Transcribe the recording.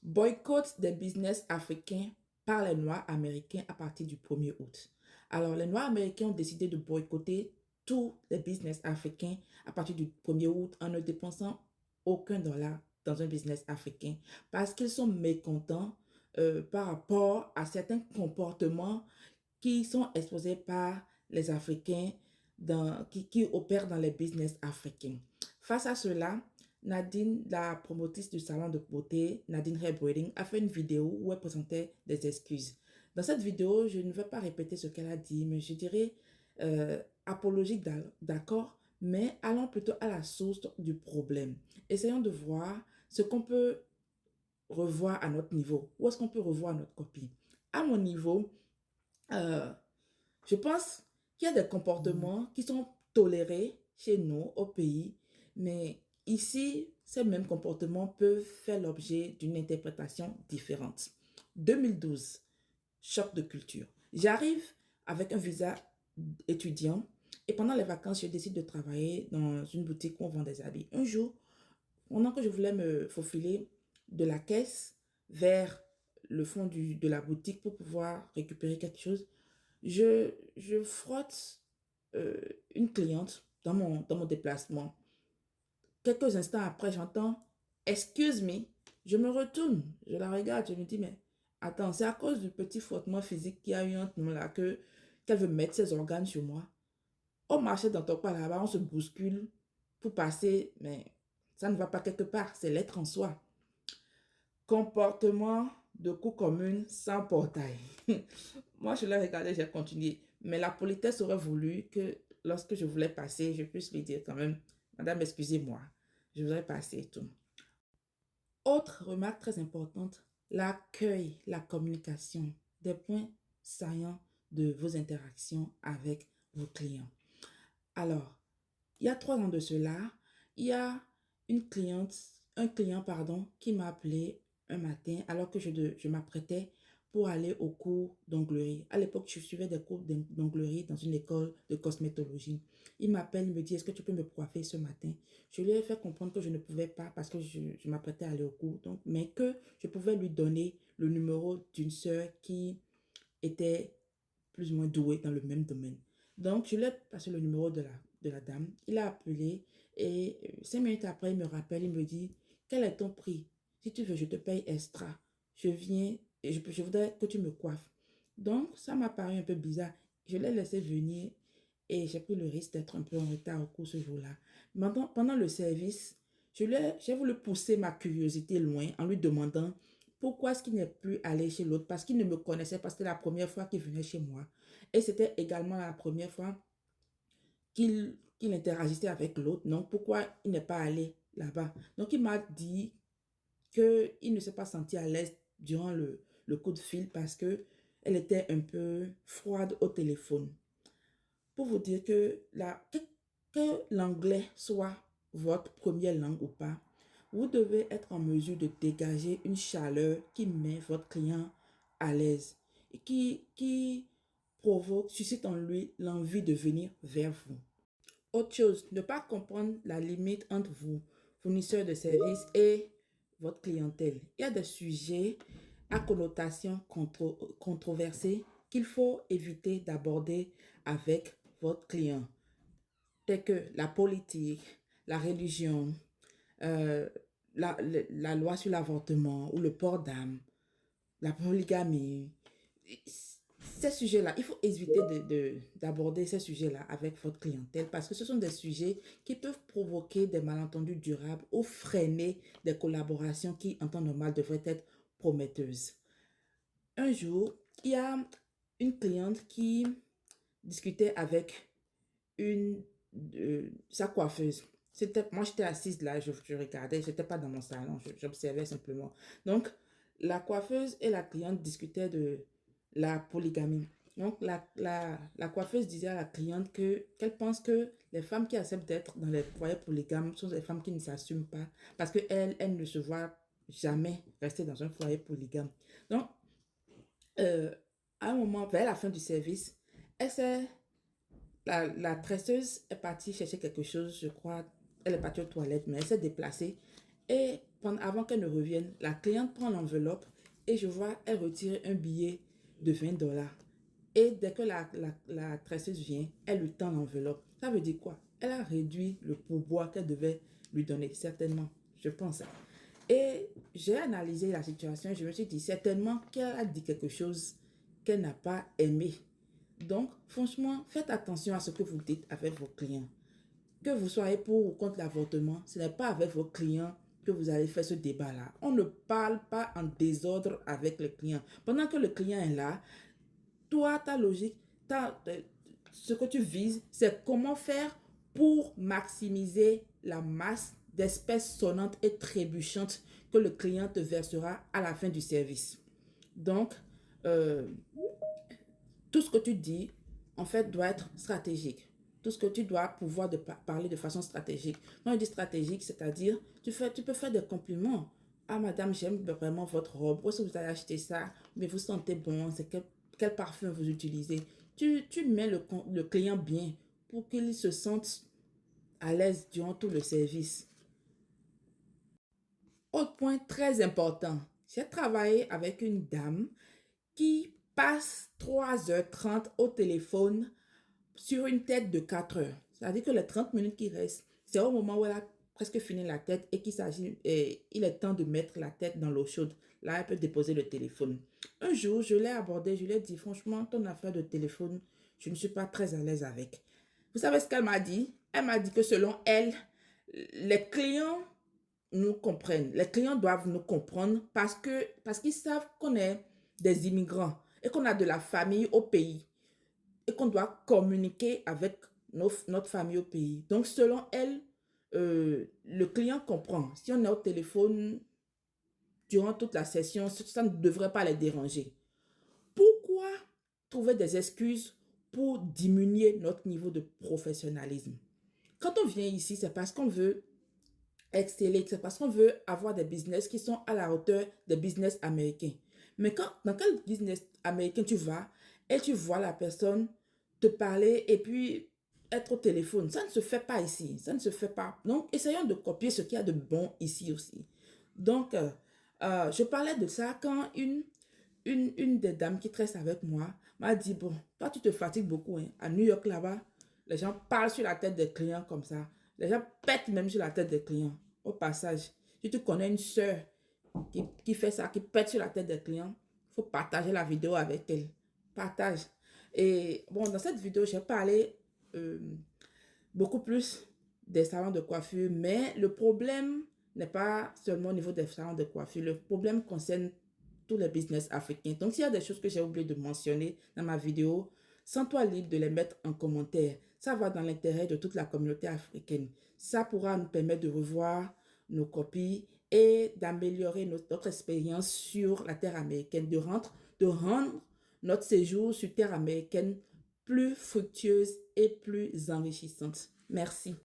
Boycott des business africains par les Noirs américains à partir du 1er août. Alors, les Noirs américains ont décidé de boycotter tous les business africains à partir du 1er août en ne dépensant aucun dollar dans un business africain parce qu'ils sont mécontents par rapport à certains comportements qui sont exposés par les Africains qui opèrent dans les business africains. Face à cela, Nadine, la promotrice du salon de beauté, Nadine Hair Braiding, a fait une vidéo où elle présentait des excuses. Dans cette vidéo, je ne vais pas répéter ce qu'elle a dit, mais je dirais apologique, d'accord, mais allons plutôt à la source du problème. Essayons de voir ce qu'on peut revoir à notre niveau. Où est-ce qu'on peut revoir notre copie? À mon niveau, euh, je pense qu'il y a des comportements qui sont tolérés chez nous au pays, mais ici, ces mêmes comportements peuvent faire l'objet d'une interprétation différente. 2012, choc de culture. J'arrive avec un visa étudiant et pendant les vacances, je décide de travailler dans une boutique où on vend des habits. Un jour, pendant que je voulais me faufiler de la caisse vers le fond de la boutique pour pouvoir récupérer quelque chose, je frotte euh, une cliente dans mon déplacement. Quelques instants après, j'entends Excuse me. Je me retourne, je la regarde, je me dis, mais attends, c'est à cause du petit frottement physique qu'il y a eu entre nous là qu'elle veut mettre ses organes sur moi. On marchait dans ton pas là-bas, on se bouscule pour passer, mais ça ne va pas quelque part, c'est l'être en soi. Comportement de cour commune sans portail. Moi, je l'ai regardé, j'ai continué. Mais la politesse aurait voulu que lorsque je voulais passer, je puisse lui dire quand même, Madame, excusez-moi, je voudrais passer et tout. Autre remarque très importante, l'accueil, la communication, des points saillants de vos interactions avec vos clients. Alors, il y a 3 ans de cela, il y a un client, pardon, qui m'a appelé un matin alors que je m'apprêtais pour aller au cours d'onglerie. À l'époque, je suivais des cours d'onglerie dans une école de cosmétologie. Il m'appelle, il me dit, est-ce que tu peux me coiffer ce matin? Je lui ai fait comprendre que je ne pouvais pas parce que je m'apprêtais à aller au cours, donc, mais que je pouvais lui donner le numéro d'une sœur qui était plus ou moins doué dans le même domaine. Donc, je lui ai passé le numéro de la dame. Il a appelé et 5 minutes après, il me rappelle, il me dit, quel est ton prix? Si tu veux, je te paye extra. Je viens et je voudrais que tu me coiffes. Donc, ça m'a paru un peu bizarre. Je l'ai laissé venir et j'ai pris le risque d'être un peu en retard au cours ce jour-là. Pendant le service, j'ai voulu pousser ma curiosité loin en lui demandant pourquoi est-ce qu'il n'est plus allé chez l'autre? Parce qu'il ne me connaissait pas. C'était la première fois qu'il venait chez moi. Et c'était également la première fois qu'il interagissait avec l'autre. Donc, pourquoi il n'est pas allé là-bas? Donc, il m'a dit qu'il ne s'est pas senti à l'aise durant le coup de fil parce que elle était un peu froide au téléphone. Pour vous dire que l'anglais soit votre première langue ou pas, vous devez être en mesure de dégager une chaleur qui met votre client à l'aise et qui provoque, suscite en lui l'envie de venir vers vous. Autre chose, ne pas comprendre la limite entre vous, fournisseurs de services, et votre clientèle. Il y a des sujets à connotation controversée qu'il faut éviter d'aborder avec votre client, tels que la politique, la religion, euh, la loi sur l'avortement ou le port d'âme, la polygamie. Ces sujets-là, il faut éviter d'aborder ces sujets-là avec votre clientèle parce que ce sont des sujets qui peuvent provoquer des malentendus durables ou freiner des collaborations qui, en temps normal, devraient être prometteuses. Un jour, il y a une cliente qui discutait avec sa coiffeuse. Moi, j'étais assise là, je regardais, je n'étais pas dans mon salon, j'observais simplement. Donc, la coiffeuse et la cliente discutaient de la polygamie. Donc, la coiffeuse disait à la cliente qu'elle pense que les femmes qui acceptent d'être dans les foyers polygames sont des femmes qui ne s'assument pas parce qu'elle ne se voit jamais rester dans un foyer polygame. Donc, euh, à un moment, vers la fin du service, elle s'est la tresseuse est partie chercher quelque chose, je crois. Elle est partie aux toilettes, mais elle s'est déplacée. Et avant qu'elle ne revienne, la cliente prend l'enveloppe et je vois, elle retire un billet de 20 $. Et dès que la tresseuse vient, elle lui tend l'enveloppe. Ça veut dire quoi? Elle a réduit le pourboire qu'elle devait lui donner, certainement, je pense. Et j'ai analysé la situation et je me suis dit certainement qu'elle a dit quelque chose qu'elle n'a pas aimé. Donc, franchement, faites attention à ce que vous dites avec vos clients. Que vous soyez pour ou contre l'avortement, ce n'est pas avec vos clients que vous allez faire ce débat-là. On ne parle pas en désordre avec le client. Pendant que le client est là, toi, ta logique, ce que tu vises, c'est comment faire pour maximiser la masse d'espèces sonnantes et trébuchantes que le client te versera à la fin du service. Donc, euh, tout ce que tu dis, en fait, doit être stratégique. Tout ce que tu dois pouvoir parler de façon stratégique. Quand je dis stratégique, c'est-à-dire, tu peux faire des compliments. Ah, madame, j'aime vraiment votre robe. Où est-ce que vous avez acheté ça? Mais vous sentez bon. C'est quel parfum vous utilisez? Tu mets le client bien pour qu'il se sente à l'aise durant tout le service. Autre point très important. J'ai travaillé avec une dame qui passe 3h30 au téléphone sur une tête de 4 heures. C'est-à-dire que les 30 minutes qui restent, c'est au moment où elle a presque fini la tête et il est temps de mettre la tête dans l'eau chaude. Là, elle peut déposer le téléphone. Un jour, je l'ai abordé, je lui ai dit, franchement, ton affaire de téléphone, je ne suis pas très à l'aise avec. Vous savez ce qu'elle m'a dit? Elle m'a dit que selon elle, les clients nous comprennent. Les clients doivent nous comprendre parce qu'ils savent qu'on est des immigrants et qu'on a de la famille au pays et qu'on doit communiquer avec notre famille au pays. Donc, selon elle, le client comprend. Si on est au téléphone durant toute la session, ça ne devrait pas les déranger. Pourquoi trouver des excuses pour diminuer notre niveau de professionnalisme? Quand on vient ici, c'est parce qu'on veut exceller, c'est parce qu'on veut avoir des business qui sont à la hauteur des business américains. Mais dans quel business américain tu vas et tu vois la personne te parler et puis être au téléphone, ça ne se fait pas ici, ça ne se fait pas. Donc, essayons de copier ce qu'il y a de bon ici aussi. Donc, je parlais de ça quand une des dames qui tresse avec moi m'a dit, bon, toi tu te fatigues beaucoup, hein. À New York là-bas, les gens parlent sur la tête des clients comme ça. Les gens pètent même sur la tête des clients. Au passage, si tu connais une soeur qui fait ça, qui pète sur la tête des clients, il faut partager la vidéo avec elle. Partage. Et bon, dans cette vidéo, j'ai parlé euh, beaucoup plus des salons de coiffure, mais le problème n'est pas seulement au niveau des salons de coiffure. Le problème concerne tous les business africains. Donc, s'il y a des choses que j'ai oublié de mentionner dans ma vidéo, sens-toi libre de les mettre en commentaire. Ça va dans l'intérêt de toute la communauté africaine. Ça pourra nous permettre de revoir nos copies et d'améliorer notre expérience sur la terre américaine, de rendre notre séjour sur terre américaine plus fructueuse et plus enrichissante. Merci.